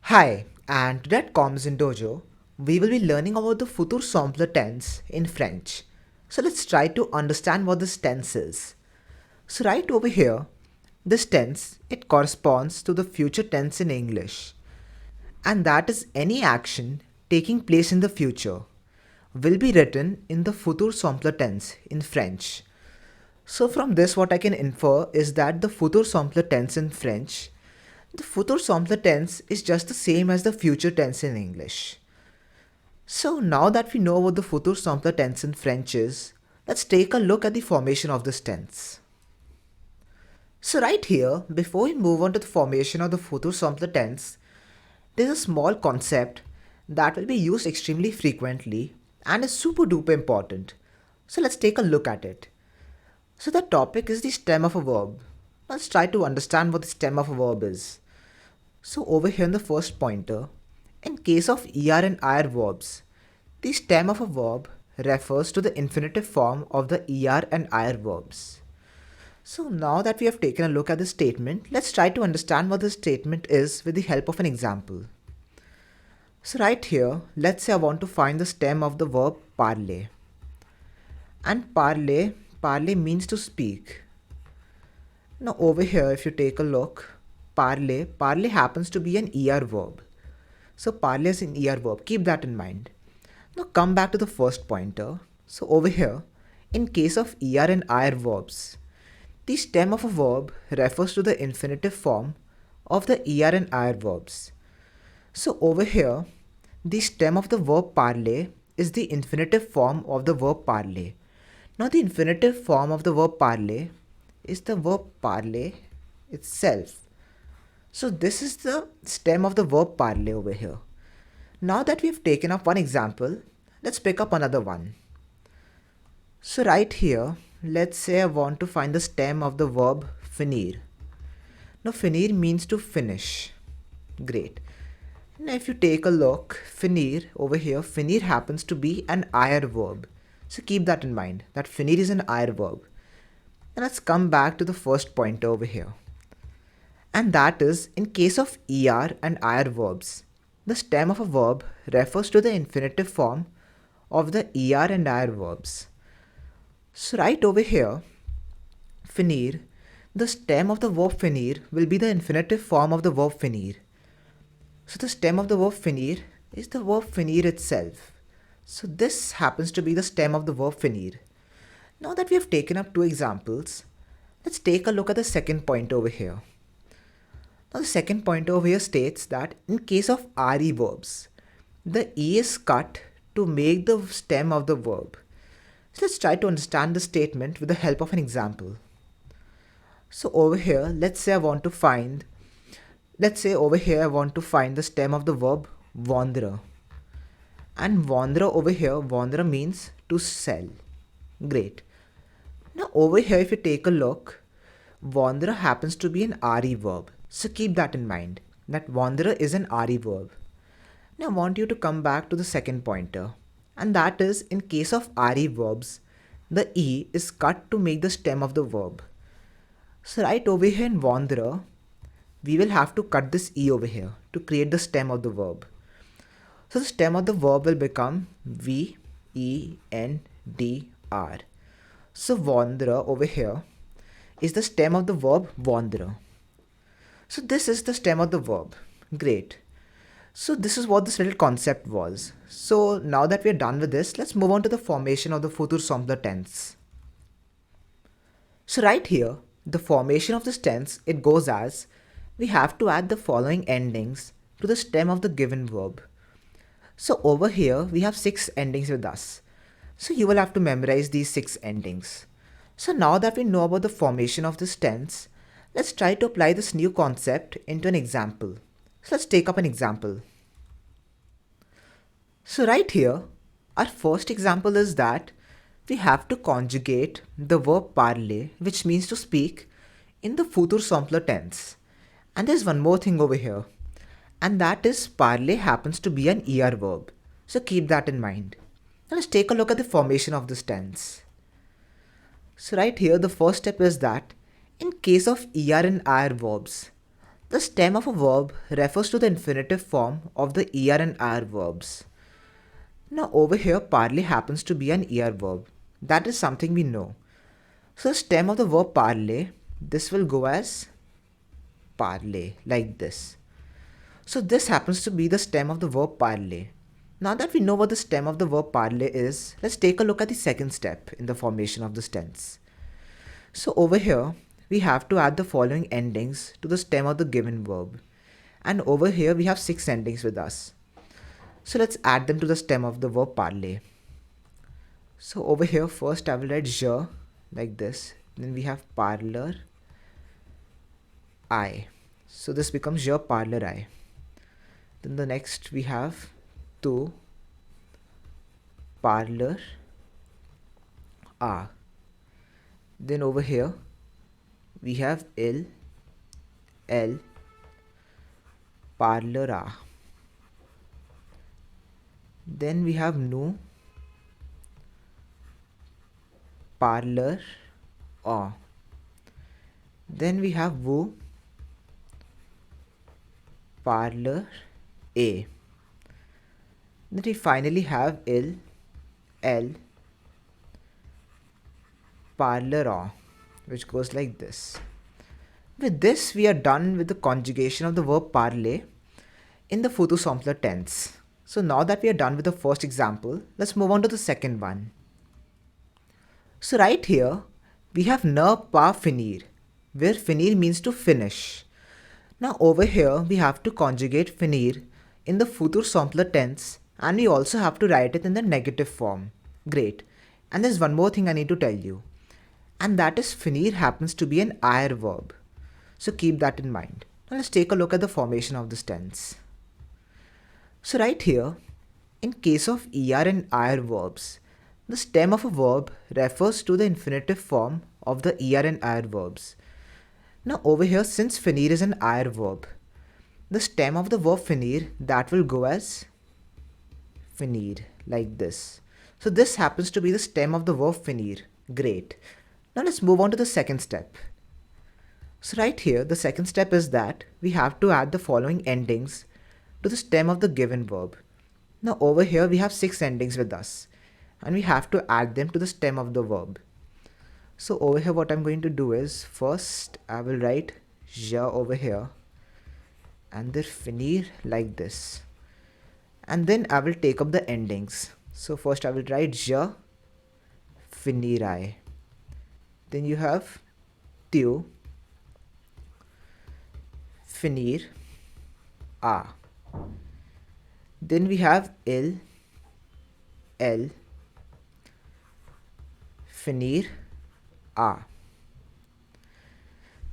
Hi, and today at Commizen Dojo, we will be learning about the Futur Simple Tense in French. So let's try to understand what this tense is. So right over here, this tense, it corresponds to the future tense in English. And that is any action taking place in the future will be written in the Futur Simple Tense in French. So from this what I can infer is that the Futur Simple Tense in French, the Futur Simple Tense is just the same as the future tense in English. So now that we know what the Futur Simple Tense in French is, let's take a look at the formation of this tense. So right here, before we move on to the formation of the Futur Simple Tense, there's a small concept that will be used extremely frequently and is super duper important. So let's take a look at it. So the topic is the stem of a verb. Let's try to understand what the stem of a verb is. So over here in the first pointer, in case of ER and IR verbs, the stem of a verb refers to the infinitive form of the ER and IR verbs. So now that we have taken a look at the statement, let's try to understand what the statement is with the help of an example. So right here, let's say I want to find the stem of the verb parler. And parler means to speak. Now over here, if you take a look, parler happens to be an ER verb. So parler is an ER verb, keep that in mind. Now come back to the first pointer. So over here, in case of ER and IR verbs, the stem of a verb refers to the infinitive form of the ER and IR verbs. So over here, the stem of the verb parler is the infinitive form of the verb parler. Now the infinitive form of the verb parler is the verb parler itself. So this is the stem of the verb parler over here. Now that we have taken up one example, let's pick up another one. So right here, let's say I want to find the stem of the verb finir. Now finir means to finish. Great. Now if you take a look, finir over here, finir happens to be an IR verb. So keep that in mind, that finir is an IR verb. Now let's come back to the first pointer over here. And that is, in case of ER and IR verbs, the stem of a verb refers to the infinitive form of the ER and IR verbs. So right over here, finir, the stem of the verb finir will be the infinitive form of the verb finir. So the stem of the verb finir is the verb finir itself. So this happens to be the stem of the verb finir. Now that we have taken up two examples, let's take a look at the second point over here. Now the second point over here states that in case of RE verbs, the E is cut to make the stem of the verb. So let's try to understand the statement with the help of an example. So over here, let's say I want to find the stem of the verb wanderer. And wanderer over here, wanderer means to sell. Great. Now over here, if you take a look, wanderer happens to be an RE verb. So keep that in mind, that wanderer is an RE verb. Now I want you to come back to the second pointer. And that is, in case of RE verbs, the E is cut to make the stem of the verb. So right over here in wanderer, we will have to cut this E over here to create the stem of the verb. So the stem of the verb will become VENDR. So wanderer over here is the stem of the verb wanderer. So this is the stem of the verb. Great. So this is what this little concept was. So now that we are done with this, let's move on to the formation of the Futur Simple Tense. So right here, the formation of this tense, it goes as, we have to add the following endings to the stem of the given verb. So over here, we have 6 endings with us. So you will have to memorize these 6 endings. So now that we know about the formation of this tense, let's try to apply this new concept into an example. So let's take up an example. So right here, our first example is that we have to conjugate the verb parler, which means to speak, in the Futur Simple Tense. And there's one more thing over here, and that is parler happens to be an ER verb. So keep that in mind. Now let's take a look at the formation of this tense. So right here, the first step is that in case of ER and IR verbs, The stem of a verb refers to the infinitive form of the er and ir verbs. Now over here parley happens to be an er verb. That is something we know. So the stem of the verb parley, this will go as parley, like this. So this happens to be the stem of the verb parley. Now that we know what the stem of the verb parley is, let's take a look at the second step in the formation of this tense. So over here, we have to add the following endings to the stem of the given verb. And over here, we have 6 endings with us. So let's add them to the stem of the verb parley. So over here, first I will write je, like this. Then we have parlor, I. So this becomes je parlor I. Then the next we have tu, parlor, a. Then over here we have il, l, parlor a. Then we have nu, parlor a. Then we have vu, parlor a. Then we finally have il, l, parlor a, which goes like this. With this, we are done with the conjugation of the verb parler in the futur simple tense. So now that we are done with the first example, let's move on to the second one. So right here, we have ne pas finir, where finir means to finish. Now over here, we have to conjugate finir in the futur simple tense, and we also have to write it in the negative form. Great. And there's one more thing I need to tell you. And that is finir happens to be an ir verb. So keep that in mind. Now let's take a look at the formation of this tense. So right here, in case of er and ir verbs, the stem of a verb refers to the infinitive form of the er and ir verbs. Now over here, since finir is an ir verb, the stem of the verb finir, that will go as finir, like this. So this happens to be the stem of the verb finir. Great. Now let's move on to the second step. So right here, the second step is that we have to add the following endings to the stem of the given verb. Now over here we have 6 endings with us, and we have to add them to the stem of the verb. So over here what I'm going to do is, first I will write je over here, and then finir like this. And then I will take up the endings. So first I will write je, finir I. Then you have tu, finir a. Then we have il, l, finir a.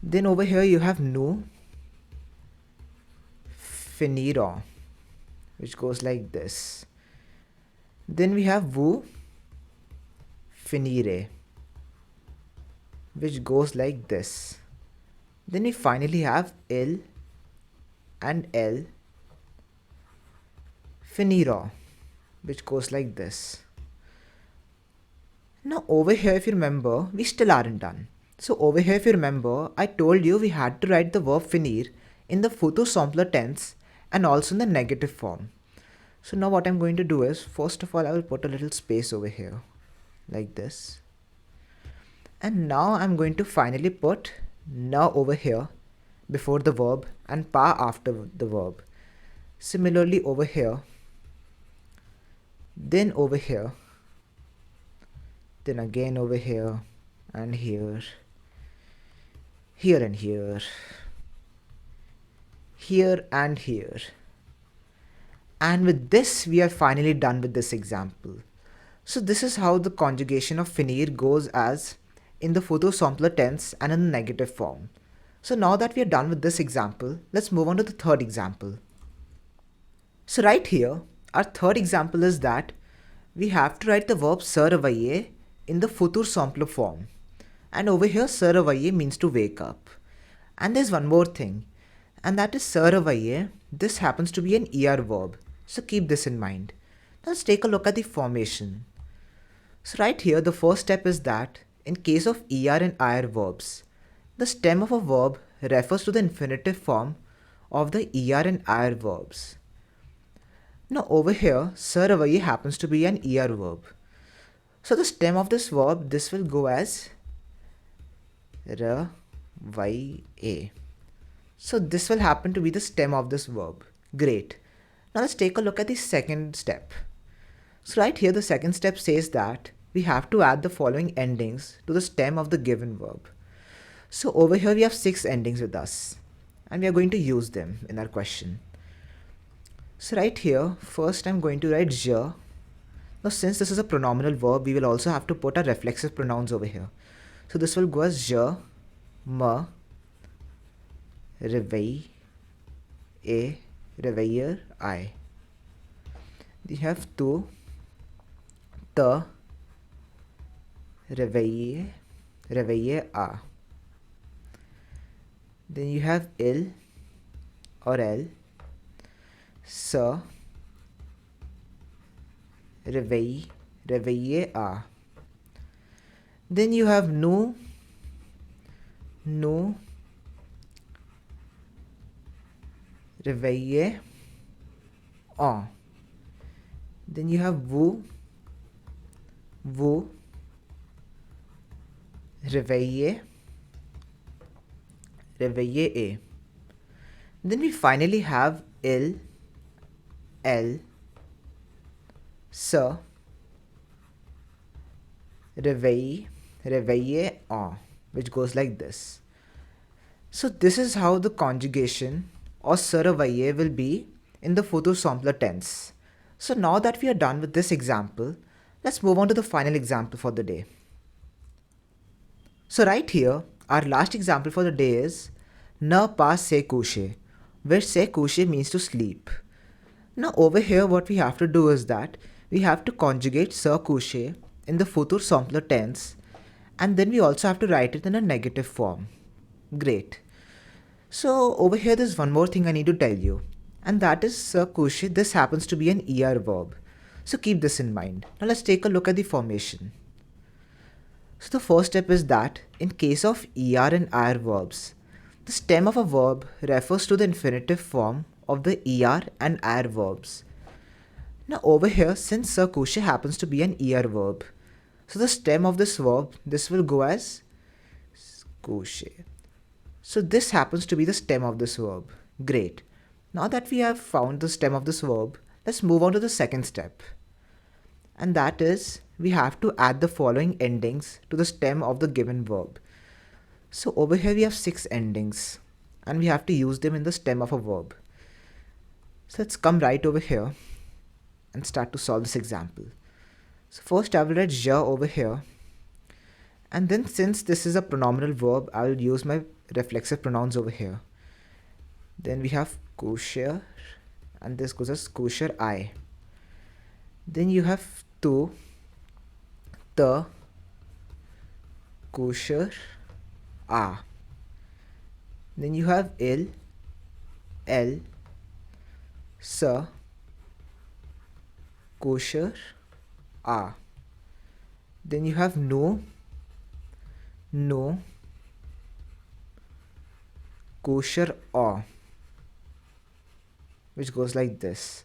Then over here you have nu, finir a, which goes like this. Then we have vu, finire, which goes like this. Then we finally have il and l, finira, which goes like this. Now over here, if you remember, we still aren't done. So over here, if you remember, I told you we had to write the verb finir in the futur simple tense and also in the negative form. So now what I'm going to do is, first of all, I will put a little space over here, like this. And now I'm going to finally put na over here before the verb and pa after the verb. Similarly over here, then over here, then again over here, and here, here and here, here and here. And with this, we are finally done with this example. So this is how the conjugation of finir goes as in the futur simple tense and in the negative form. So now that we are done with this example, let's move on to the third example. So right here, our third example is that we have to write the verb se réveiller in the futur simple form. And over here, se réveiller means to wake up. And there's one more thing, and that is se réveiller. This happens to be an er verb. So keep this in mind. Now let's take a look at the formation. So right here, the first step is that in case of er and ir verbs, the stem of a verb refers to the infinitive form of the er and ir verbs. Now over here, se ravaye happens to be an er verb. So the stem of this verb, this will go as ravaye. So this will happen to be the stem of this verb. Great. Now let's take a look at the second step. So right here the second step says that we have to add the following endings to the stem of the given verb. So over here we have 6 endings with us and we are going to use them in our question. So right here, first I'm going to write je. Now since this is a pronominal verb, we will also have to put our reflexive pronouns over here. So this will go as je, me, reveille, reveiller, I. We have tu, te, reveiller, reveiller, a. Then you have il or elle, se, reveille, reveiller, a. Then you have nous, reveiller, on. Then you have vous, reveiller, reveiller, a. Then we finally have il, elle, se, reveille, reveiller, en, which goes like this. So this is how the conjugation or se reveiller will be in the futur simple tense. So now that we are done with this example, let's move on to the final example for the day. So right here, our last example for the day is ne pas se coucher, where se coucher means to sleep. Now over here what we have to do is that we have to conjugate se coucher in the futur simple tense and then we also have to write it in a negative form. Great. So over here there's one more thing I need to tell you, and that is se coucher. This happens to be an er verb. So keep this in mind. Now let's take a look at the formation. So the first step is that in case of er and ir verbs, the stem of a verb refers to the infinitive form of the er and ir verbs. Now over here, since se coucher happens to be an er verb, so the stem of this verb, this will go as coucher. So this happens to be the stem of this verb. Great. Now that we have found the stem of this verb, let's move on to the second step. And that is, we have to add the following endings to the stem of the given verb. So over here we have 6 endings and we have to use them in the stem of a verb. So let's come right over here and start to solve this example. So first I will write je over here, and then since this is a pronominal verb, I will use my reflexive pronouns over here. Then we have coucher and this goes as coucher, I. Then you have tu, te, coucher, a. Then you have il, elle, se, coucher, a. Then you have nous, coucher, a, which goes like this.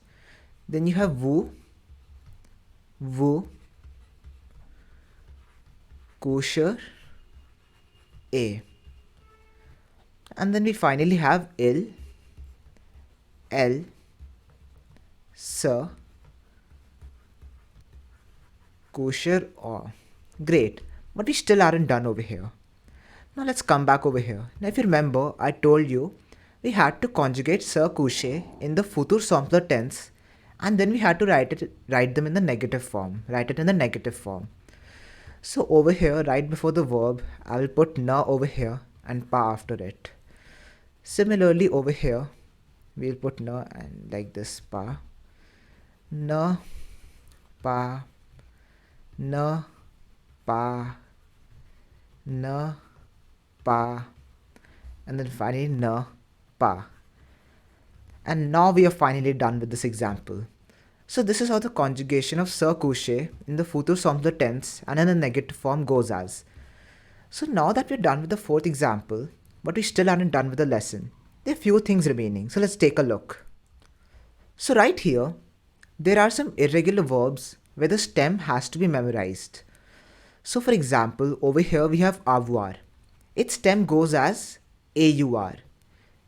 Then you have vous, coucher, a. And then we finally have il, elle, se, coucher, a. Great, but we still aren't done over here. Now let's come back over here. Now if you remember, I told you we had to conjugate se coucher in the futur simple tense and then we had to write them in the negative form. Write it in the negative form. So over here, right before the verb, I will put na over here and pa after it. Similarly over here, we'll put na and like this pa. Na, pa, na, pa, na, pa, and then finally na, pa. And now we are finally done with this example. So this is how the conjugation of se coucher in the futur simple tense and in the negative form goes as. So now that we're done with the fourth example, but we still aren't done with the lesson. There are few things remaining, so let's take a look. So right here, there are some irregular verbs where the stem has to be memorized. So for example, over here we have avoir. Its stem goes as AUR.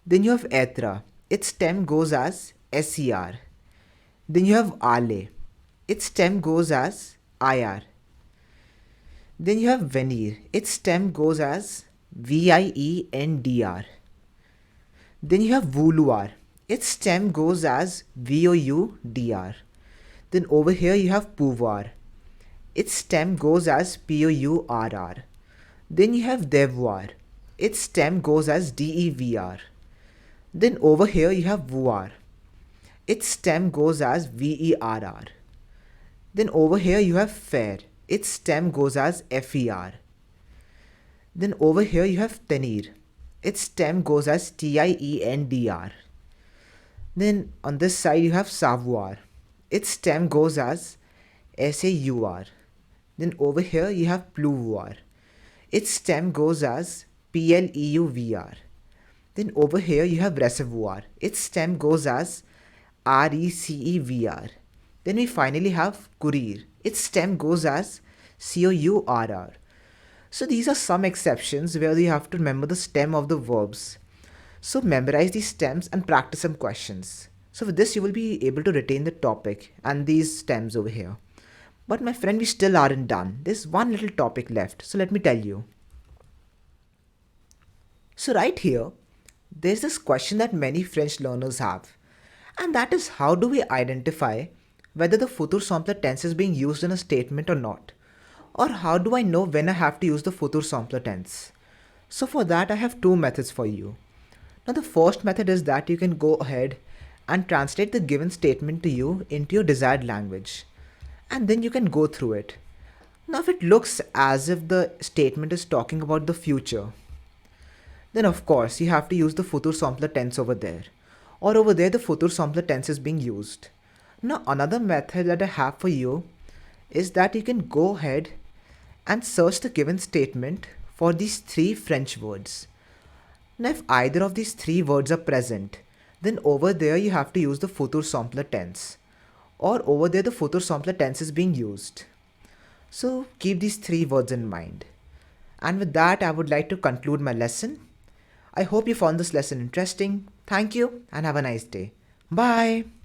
Then you have etra. Its stem goes as SER. Then you have ale. Its stem goes as IR. Then you have venir. Its stem goes as VIENDR. Then you have vouloir. Its stem goes as VOUDR. Then over here you have pouvoir. Its stem goes as POURR. Then you have devoir. Its stem goes as DEVR. Then over here you have voir. Its stem goes as VERR. Then over here you have faire. Its stem goes as FER. Then over here you have tenir. Its stem goes as TIENDR. Then on this side you have savoir. Its stem goes as SAUR. Then over here you have pleuvoir. Its stem goes as PLEUVR. Then over here you have reservoir. Its stem goes as RECEVR. Then we finally have courier. Its stem goes as COURR. So these are some exceptions where you have to remember the stem of the verbs. So memorize these stems and practice some questions. So with this you will be able to retain the topic and these stems over here. But my friend, we still aren't done. There's one little topic left. So let me tell you. So right here, there's this question that many French learners have. And that is, how do we identify whether the futur simple tense is being used in a statement or not? Or how do I know when I have to use the futur simple tense? So for that I have two methods for you. Now the first method is that you can go ahead and translate the given statement to you into your desired language. And then you can go through it. Now if it looks as if the statement is talking about the future, then of course you have to use the futur simple tense over there. Or over there the futur simple tense is being used. Now another method that I have for you is that you can go ahead and search the given statement for these three French words. Now if either of these three words are present, then over there you have to use the futur simple tense. Or over there the futur simple tense is being used. So keep these three words in mind. And with that I would like to conclude my lesson. I hope you found this lesson interesting. Thank you and have a nice day. Bye.